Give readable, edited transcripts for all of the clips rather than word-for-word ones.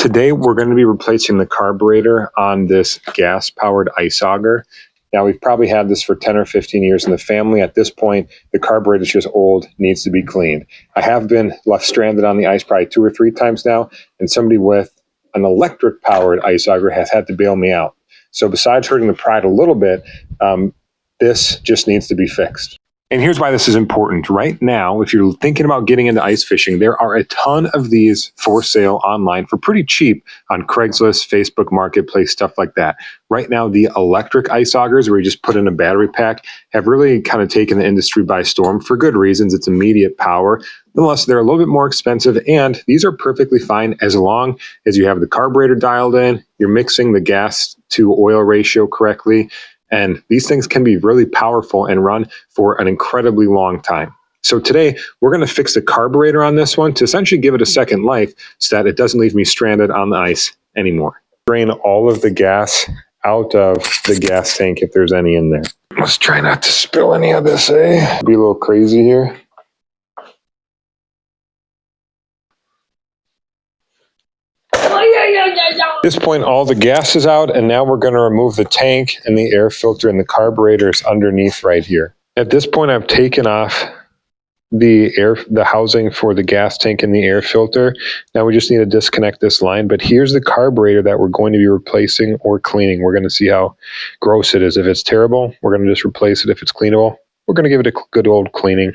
today we're going to be replacing the carburetor on this gas-powered ice auger. Now, we've probably had this for 10 or 15 years in the family. At this point, the carburetor is just old, needs to be cleaned. I have been left stranded on the ice probably 2 or 3 times now, and somebody with an electric-powered ice auger has had to bail me out. So besides hurting the pride a little bit, this just needs to be fixed. And here's why this is important. Right now, if you're thinking about getting into ice fishing, there are a ton of these for sale online for pretty cheap on Craigslist, Facebook Marketplace, stuff like that. Right now, the electric ice augers, where you just put in a battery pack, have really kind of taken the industry by storm for good reasons. It's immediate power. Nonetheless, they're a little bit more expensive, and these are perfectly fine as long as you have the carburetor dialed in, you're mixing the gas to oil ratio correctly, and these things can be really powerful and run for an incredibly long time. So today, we're going to fix the carburetor on this one to essentially give it a second life so that it doesn't leave me stranded on the ice anymore. Drain all of the gas out of the gas tank if there's any in there. Let's try not to spill any of this, eh? Be a little crazy here. At this point, all the gas is out, and now we're going to remove the tank and the air filter, and the carburetor is underneath right here. At this point, I've taken off the housing for the gas tank and the air filter. Now we just need to disconnect this line, but here's the carburetor that we're going to be replacing or cleaning. We're going to see how gross it is. If it's terrible, we're going to just replace it. If it's cleanable, we're going to give it a good old cleaning.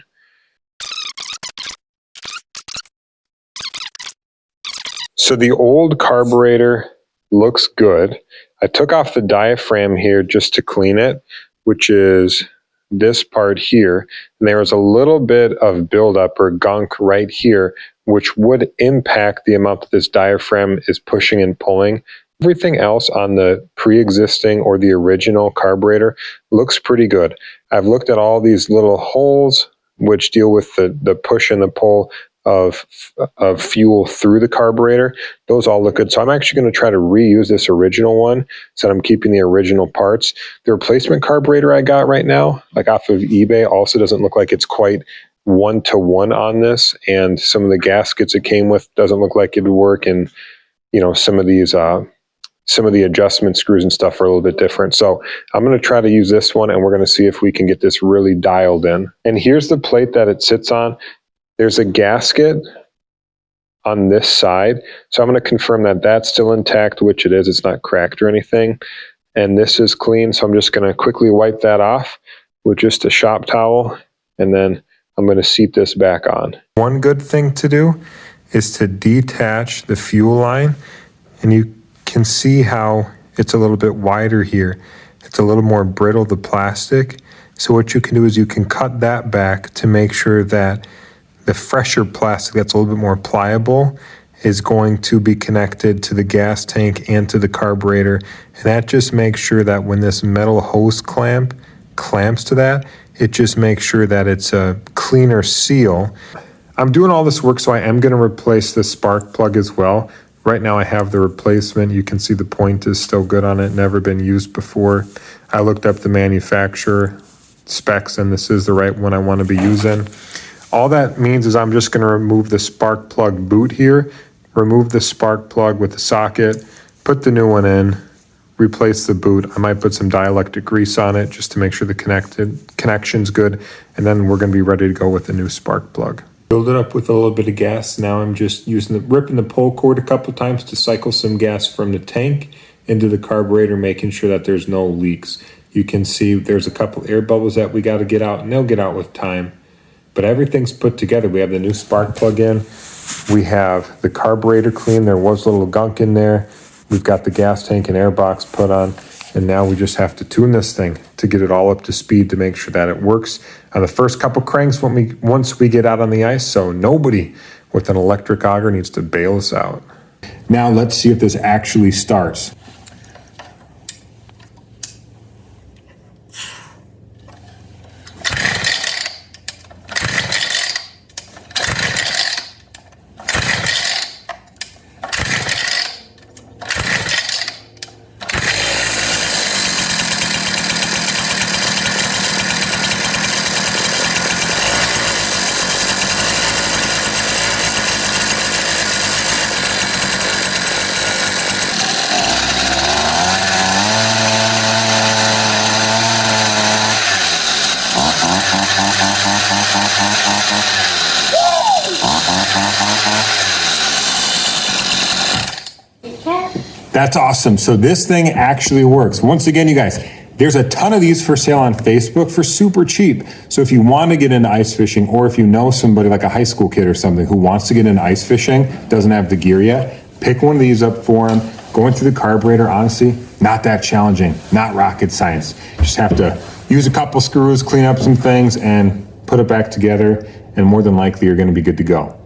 So the old carburetor looks good. I took off the diaphragm here just to clean it, which is this part here. And there was a little bit of buildup or gunk right here, which would impact the amount that this diaphragm is pushing and pulling. Everything else on the pre-existing or the original carburetor looks pretty good. I've looked at all these little holes which deal with the push and the pull of fuel through the carburetor. Those all look good. So I'm actually going to try to reuse this original one, so I'm keeping the original parts. The replacement carburetor I got right now, like off of eBay, also doesn't look like it's quite 1-to-1 on this, and some of the gaskets it came with doesn't look like it would work, and you know, some of the adjustment screws and stuff are a little bit different. So I'm going to try to use this one, and we're going to see if we can get this really dialed in. And here's the plate that it sits on. There's a gasket on this side, so I'm going to confirm that that's still intact, which it is. It's not cracked or anything. And this is clean, so I'm just going to quickly wipe that off with just a shop towel, and then I'm going to seat this back on. One good thing to do is to detach the fuel line, and you can see how it's a little bit wider here. It's a little more brittle, the plastic. So what you can do is you can cut that back to make sure that the fresher plastic that's a little bit more pliable is going to be connected to the gas tank and to the carburetor. And that just makes sure that when this metal hose clamps to that, it just makes sure that it's a cleaner seal. I'm doing all this work, so I am going to replace the spark plug as well. Right now I have the replacement. You can see the point is still good on it, never been used before. I looked up the manufacturer specs, and this is the right one I want to be using. All that means is I'm just going to remove the spark plug boot here, remove the spark plug with the socket, put the new one in, replace the boot. I might put some dielectric grease on it just to make sure the connection's good, and then we're going to be ready to go with the new spark plug. Filled it up with a little bit of gas. Now I'm just ripping the pull cord a couple times to cycle some gas from the tank into the carburetor, making sure that there's no leaks. You can see there's a couple air bubbles that we got to get out, and they'll get out with time. But everything's put together. We have the new spark plug in. We have the carburetor clean. There was a little gunk in there. We've got the gas tank and air box put on. And now we just have to tune this thing to get it all up to speed to make sure that it works on the first couple cranks once we get out on the ice. So nobody with an electric auger needs to bail us out. Now let's see if this actually starts. That's awesome. So this thing actually works. Once again, you guys, there's a ton of these for sale on Facebook for super cheap. So if you want to get into ice fishing, or if you know somebody like a high school kid or something who wants to get into ice fishing, doesn't have the gear yet, pick one of these up for them. Going through the carburetor, honestly, not that challenging, not rocket science. You just have to use a couple screws, clean up some things, and put it back together, and more than likely you're going to be good to go.